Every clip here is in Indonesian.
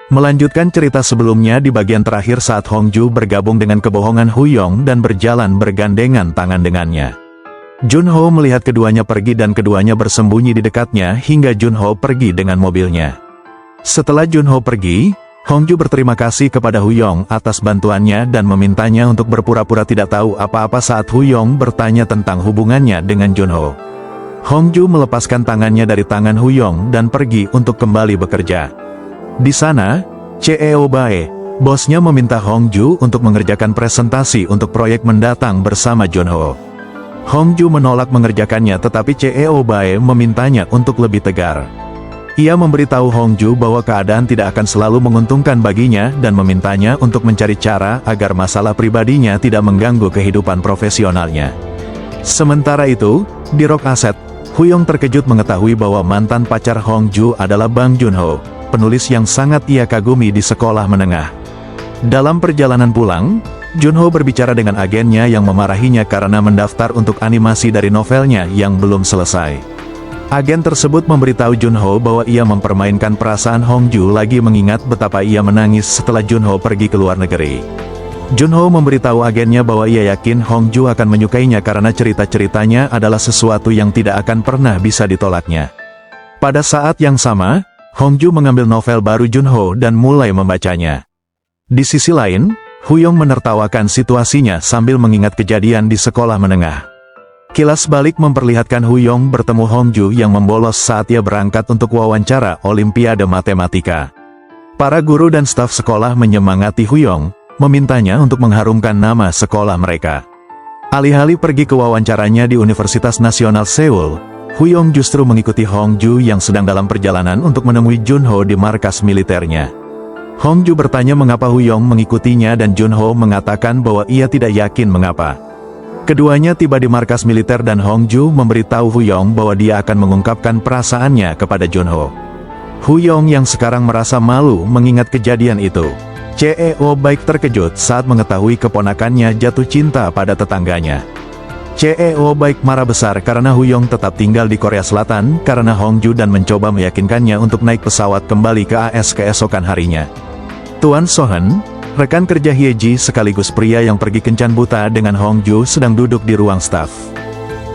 Melanjutkan cerita sebelumnya di bagian terakhir saat Hongju bergabung dengan kebohongan Huyong dan berjalan bergandengan tangan dengannya. Junho melihat keduanya pergi dan keduanya bersembunyi di dekatnya hingga Junho pergi dengan mobilnya. Setelah Junho pergi, Hongju berterima kasih kepada Huyong atas bantuannya dan memintanya untuk berpura-pura tidak tahu apa-apa saat Huyong bertanya tentang hubungannya dengan Junho. Hongju melepaskan tangannya dari tangan Huyong dan pergi untuk kembali bekerja. Di sana, CEO Bae, bosnya meminta Hongju untuk mengerjakan presentasi untuk proyek mendatang bersama Junho. Hongju menolak mengerjakannya tetapi CEO Bae memintanya untuk lebih tegar. Ia memberitahu Hongju bahwa keadaan tidak akan selalu menguntungkan baginya dan memintanya untuk mencari cara agar masalah pribadinya tidak mengganggu kehidupan profesionalnya. Sementara itu, di Rock Asset, Huyong terkejut mengetahui bahwa mantan pacar Hongju adalah Bang Junho, penulis yang sangat ia kagumi di sekolah menengah. Dalam perjalanan pulang, Junho berbicara dengan agennya yang memarahinya karena mendaftar untuk animasi dari novelnya yang belum selesai. Agen tersebut memberitahu Junho bahwa ia mempermainkan perasaan Hongju lagi mengingat betapa ia menangis setelah Junho pergi ke luar negeri. Junho memberitahu agennya bahwa ia yakin Hongju akan menyukainya karena cerita-ceritanya adalah sesuatu yang tidak akan pernah bisa ditolaknya. Pada saat yang sama, Hongju mengambil novel baru Junho dan mulai membacanya. Di sisi lain, Huyong menertawakan situasinya sambil mengingat kejadian di sekolah menengah. Kilas balik memperlihatkan Huyong bertemu Hongju yang membolos saat ia berangkat untuk wawancara Olimpiade Matematika. Para guru dan staf sekolah menyemangati Huyong, memintanya untuk mengharumkan nama sekolah mereka. Alih-alih pergi ke wawancaranya di Universitas Nasional Seoul, Huyong justru mengikuti Hongju yang sedang dalam perjalanan untuk menemui Junho di markas militernya. Hongju bertanya mengapa Huyong mengikutinya dan Junho mengatakan bahwa ia tidak yakin mengapa. Keduanya tiba di markas militer dan Hongju memberitahu Huyong bahwa dia akan mengungkapkan perasaannya kepada Junho. Huyong yang sekarang merasa malu mengingat kejadian itu. CEO Baik terkejut saat mengetahui keponakannya jatuh cinta pada tetangganya. CEO Baik marah besar karena Huyong tetap tinggal di Korea Selatan karena Hongju dan mencoba meyakinkannya untuk naik pesawat kembali ke AS keesokan harinya. Tuan Sohan, rekan kerja Hyeji sekaligus pria yang pergi kencan buta dengan Hongju sedang duduk di ruang staf.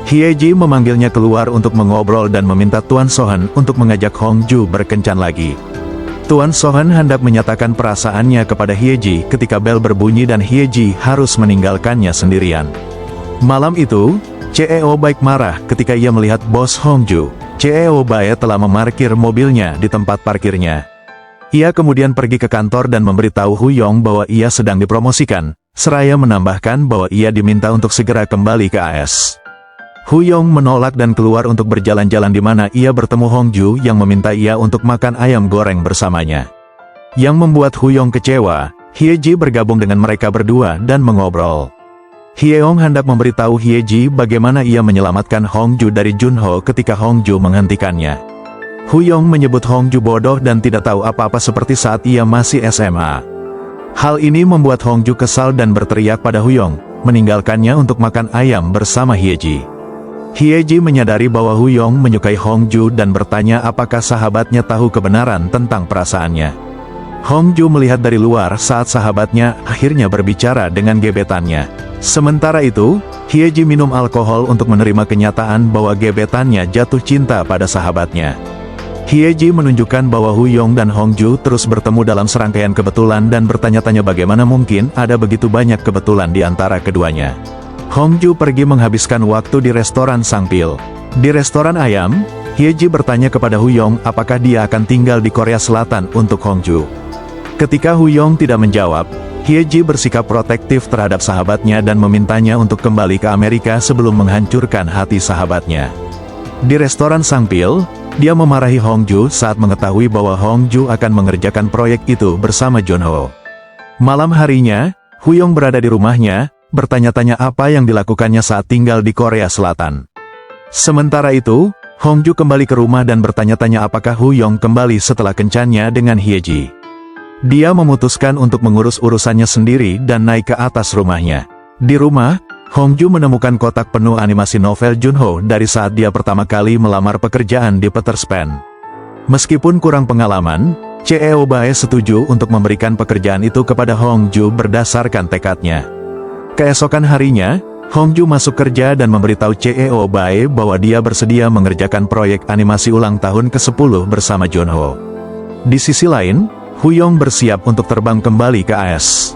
Hyeji memanggilnya keluar untuk mengobrol dan meminta Tuan Sohan untuk mengajak Hongju berkencan lagi. Tuan Sohan hendak menyatakan perasaannya kepada Hyeji ketika bel berbunyi dan Hyeji harus meninggalkannya sendirian. Malam itu, CEO Baik marah ketika ia melihat bos Hongju. CEO Bae telah memarkir mobilnya di tempat parkirnya. Ia kemudian pergi ke kantor dan memberitahu Huyong bahwa ia sedang dipromosikan, seraya menambahkan bahwa ia diminta untuk segera kembali ke AS. Huyong menolak dan keluar untuk berjalan-jalan di mana ia bertemu Hongju yang meminta ia untuk makan ayam goreng bersamanya. Yang membuat Huyong kecewa, Hyeji bergabung dengan mereka berdua dan mengobrol. Hyeong hendak memberitahu Hyeji bagaimana ia menyelamatkan Hongju dari Junho ketika Hongju menghentikannya. Huyong menyebut Hongju bodoh dan tidak tahu apa-apa seperti saat ia masih SMA. Hal ini membuat Hongju kesal dan berteriak pada Huyong, meninggalkannya untuk makan ayam bersama Hyeji. Hyeji menyadari bahwa Huyong menyukai Hongju dan bertanya apakah sahabatnya tahu kebenaran tentang perasaannya. Hongju melihat dari luar saat sahabatnya akhirnya berbicara dengan gebetannya. Sementara itu, Hyeji minum alkohol untuk menerima kenyataan bahwa gebetannya jatuh cinta pada sahabatnya. Hyeji menunjukkan bahwa Huyong dan Hongju terus bertemu dalam serangkaian kebetulan dan bertanya-tanya bagaimana mungkin ada begitu banyak kebetulan di antara keduanya. Hongju pergi menghabiskan waktu di restoran Sangpil. Di restoran ayam, Hyeji bertanya kepada Huyong apakah dia akan tinggal di Korea Selatan untuk Hongju. Ketika Huyong tidak menjawab, Hyeji bersikap protektif terhadap sahabatnya dan memintanya untuk kembali ke Amerika sebelum menghancurkan hati sahabatnya. Di restoran Sangpil, dia memarahi Hongju saat mengetahui bahwa Hongju akan mengerjakan proyek itu bersama Junho. Malam harinya, Huyong berada di rumahnya, bertanya-tanya apa yang dilakukannya saat tinggal di Korea Selatan. Sementara itu, Hongju kembali ke rumah dan bertanya-tanya apakah Huyong kembali setelah kencannya dengan Hyeji. Dia memutuskan untuk mengurus urusannya sendiri dan naik ke atas rumahnya. Di rumah, Hongju menemukan kotak penuh animasi novel Junho dari saat dia pertama kali melamar pekerjaan di Peterspan. Meskipun kurang pengalaman, CEO Bae setuju untuk memberikan pekerjaan itu kepada Hongju berdasarkan tekadnya. Keesokan harinya, Hongju masuk kerja dan memberitahu CEO Bae bahwa dia bersedia mengerjakan proyek animasi ulang tahun ke-10 bersama Junho. Di sisi lain, Huyong bersiap untuk terbang kembali ke AS.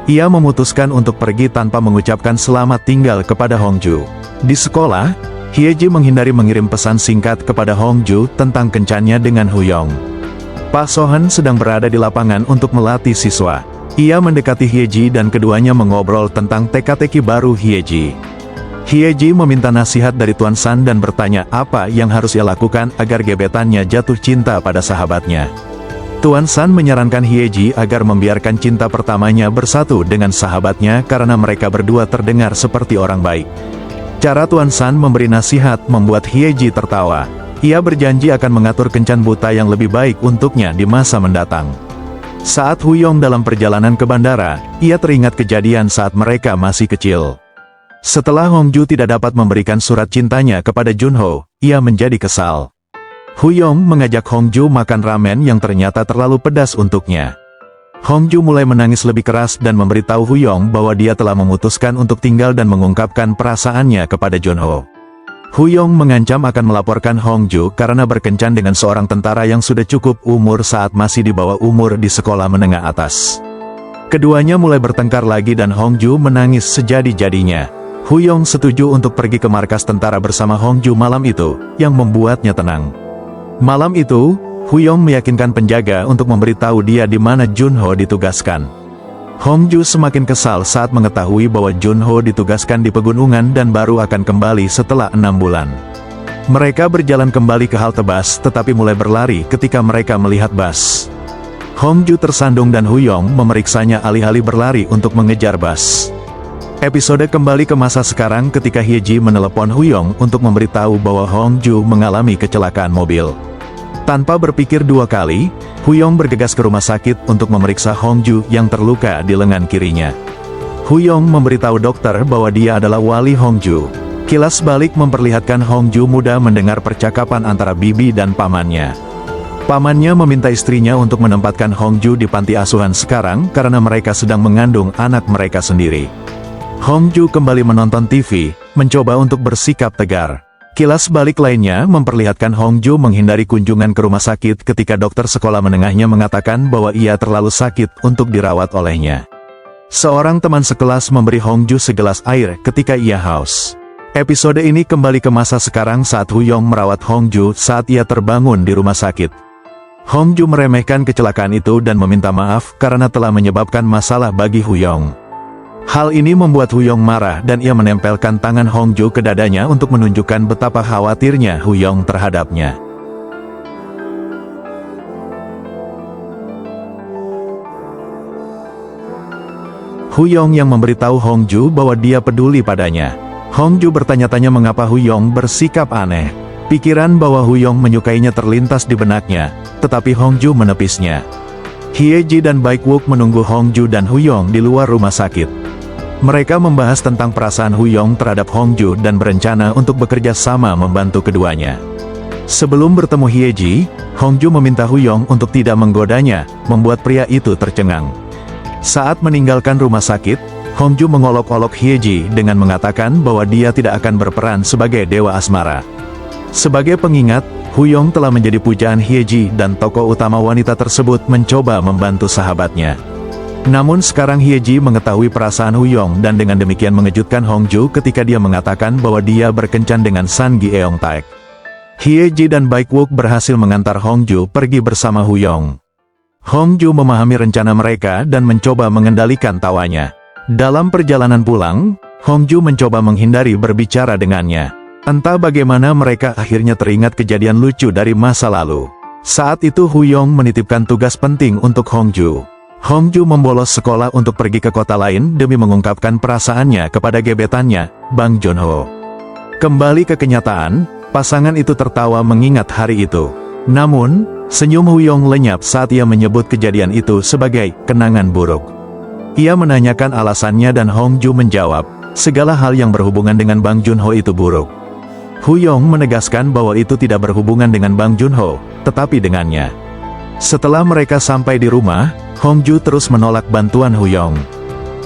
Ia memutuskan untuk pergi tanpa mengucapkan selamat tinggal kepada Hongju. Di sekolah, Hyeji menghindari mengirim pesan singkat kepada Hongju tentang kencannya dengan Huyong. Pak Sohan sedang berada di lapangan untuk melatih siswa. Ia mendekati Hyeji dan keduanya mengobrol tentang teka-teki baru Hyeji. Hyeji meminta nasihat dari Tuan San dan bertanya apa yang harus ia lakukan agar gebetannya jatuh cinta pada sahabatnya. Tuan San menyarankan Hyeji agar membiarkan cinta pertamanya bersatu dengan sahabatnya karena mereka berdua terdengar seperti orang baik. Cara Tuan San memberi nasihat membuat Hyeji tertawa. Ia berjanji akan mengatur kencan buta yang lebih baik untuknya di masa mendatang. Saat Huyong dalam perjalanan ke bandara, ia teringat kejadian saat mereka masih kecil. Setelah Hongju tidak dapat memberikan surat cintanya kepada Junho, ia menjadi kesal. Huyong mengajak Hongju makan ramen yang ternyata terlalu pedas untuknya. Hongju mulai menangis lebih keras dan memberitahu Huyong bahwa dia telah memutuskan untuk tinggal dan mengungkapkan perasaannya kepada Junho. Huyong mengancam akan melaporkan Hongju karena berkencan dengan seorang tentara yang sudah cukup umur saat masih di bawah umur di sekolah menengah atas. Keduanya mulai bertengkar lagi dan Hongju menangis sejadi-jadinya. Huyong setuju untuk pergi ke markas tentara bersama Hongju malam itu, yang membuatnya tenang. Malam itu, Huyong meyakinkan penjaga untuk memberitahu dia di mana Junho ditugaskan. Hongju semakin kesal saat mengetahui bahwa Junho ditugaskan di pegunungan dan baru akan kembali setelah 6 bulan. Mereka berjalan kembali ke halte bus tetapi mulai berlari ketika mereka melihat bus. Hongju tersandung dan Huyong memeriksanya alih-alih berlari untuk mengejar bus. Episode kembali ke masa sekarang ketika Hyeji menelepon Huyong untuk memberitahu bahwa Hongju mengalami kecelakaan mobil. Tanpa berpikir dua kali, Huyong bergegas ke rumah sakit untuk memeriksa Hongju yang terluka di lengan kirinya. Huyong memberitahu dokter bahwa dia adalah wali Hongju. Kilas balik memperlihatkan Hongju muda mendengar percakapan antara bibi dan pamannya. Pamannya meminta istrinya untuk menempatkan Hongju di panti asuhan sekarang karena mereka sedang mengandung anak mereka sendiri. Hongju kembali menonton TV, mencoba untuk bersikap tegar. Kilas balik lainnya memperlihatkan Hongju menghindari kunjungan ke rumah sakit ketika dokter sekolah menengahnya mengatakan bahwa ia terlalu sakit untuk dirawat olehnya. Seorang teman sekelas memberi Hongju segelas air ketika ia haus. Episode ini kembali ke masa sekarang saat Huyong merawat Hongju saat ia terbangun di rumah sakit. Hongju meremehkan kecelakaan itu dan meminta maaf karena telah menyebabkan masalah bagi Huyong. Hal ini membuat Huyong marah dan ia menempelkan tangan Hongju ke dadanya untuk menunjukkan betapa khawatirnya Huyong terhadapnya. Huyong yang memberitahu Hongju bahwa dia peduli padanya. Hongju bertanya-tanya mengapa Huyong bersikap aneh. Pikiran bahwa Huyong menyukainya terlintas di benaknya, tetapi Hongju menepisnya. Hyeji dan Baekwook menunggu Hongju dan Huyong di luar rumah sakit. Mereka membahas tentang perasaan Huyong terhadap Hongju dan berencana untuk bekerja sama membantu keduanya. Sebelum bertemu Hyeji, Hongju meminta Huyong untuk tidak menggodanya, membuat pria itu tercengang. Saat meninggalkan rumah sakit, Hongju mengolok-olok Hyeji dengan mengatakan bahwa dia tidak akan berperan sebagai dewa asmara. Sebagai pengingat, Huyong telah menjadi pujaan Hyeji dan tokoh utama wanita tersebut mencoba membantu sahabatnya. Namun sekarang Hyeji mengetahui perasaan Huyong dan dengan demikian mengejutkan Hongju ketika dia mengatakan bahwa dia berkencan dengan San Gyeongtaek. Hyeji dan Baekwook berhasil mengantar Hongju pergi bersama Huyong. Hongju memahami rencana mereka dan mencoba mengendalikan tawanya. Dalam perjalanan pulang, Hongju mencoba menghindari berbicara dengannya. Entah bagaimana mereka akhirnya teringat kejadian lucu dari masa lalu. Saat itu Huyong menitipkan tugas penting untuk Hongju. Hongju membolos sekolah untuk pergi ke kota lain demi mengungkapkan perasaannya kepada gebetannya, Bang Junho. Kembali ke kenyataan, pasangan itu tertawa mengingat hari itu. Namun, senyum Huyong lenyap saat ia menyebut kejadian itu sebagai kenangan buruk. Ia menanyakan alasannya dan Hongju menjawab, segala hal yang berhubungan dengan Bang Junho itu buruk. Huyong menegaskan bahwa itu tidak berhubungan dengan Bang Junho, tetapi dengannya. Setelah mereka sampai di rumah, Hongju terus menolak bantuan Huyong.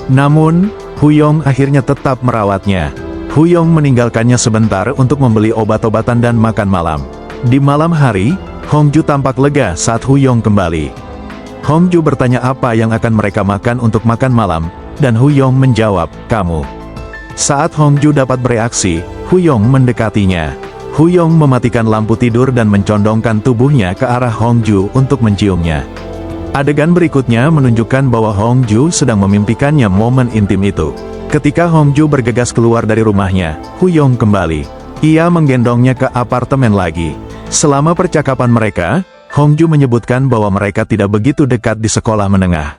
Namun, Huyong akhirnya tetap merawatnya. Huyong meninggalkannya sebentar untuk membeli obat-obatan dan makan malam. Di malam hari, Hongju tampak lega saat Huyong kembali. Hongju bertanya apa yang akan mereka makan untuk makan malam, dan Huyong menjawab, "Kamu." Saat Hongju dapat bereaksi, Huyong mendekatinya. Huyong mematikan lampu tidur dan mencondongkan tubuhnya ke arah Hongju untuk menciumnya. Adegan berikutnya menunjukkan bahwa Hongju sedang memimpikannya momen intim itu. Ketika Hongju bergegas keluar dari rumahnya, Huyong kembali. Ia menggendongnya ke apartemen lagi. Selama percakapan mereka, Hongju menyebutkan bahwa mereka tidak begitu dekat di sekolah menengah.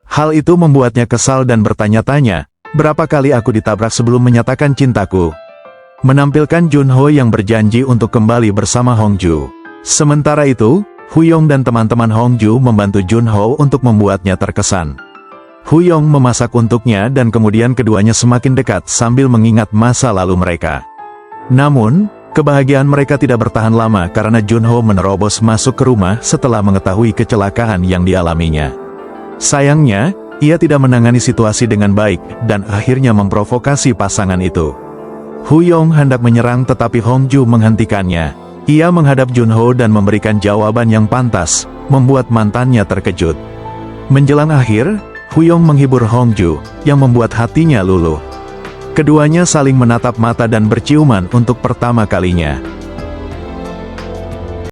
Hal itu membuatnya kesal dan bertanya-tanya, "Berapa kali aku ditabrak sebelum menyatakan cintaku?" Menampilkan Junho yang berjanji untuk kembali bersama Hongju. Sementara itu, Huyong dan teman-teman Hongju membantu Junho untuk membuatnya terkesan. Huyong memasak untuknya dan kemudian keduanya semakin dekat sambil mengingat masa lalu mereka. Namun, kebahagiaan mereka tidak bertahan lama karena Junho menerobos masuk ke rumah setelah mengetahui kecelakaan yang dialaminya. Sayangnya, ia tidak menangani situasi dengan baik dan akhirnya memprovokasi pasangan itu. Huyong hendak menyerang tetapi Hongju menghentikannya. Ia menghadap Junho dan memberikan jawaban yang pantas, membuat mantannya terkejut. Menjelang akhir, Huyong menghibur Hongju, yang membuat hatinya luluh. Keduanya saling menatap mata dan berciuman untuk pertama kalinya.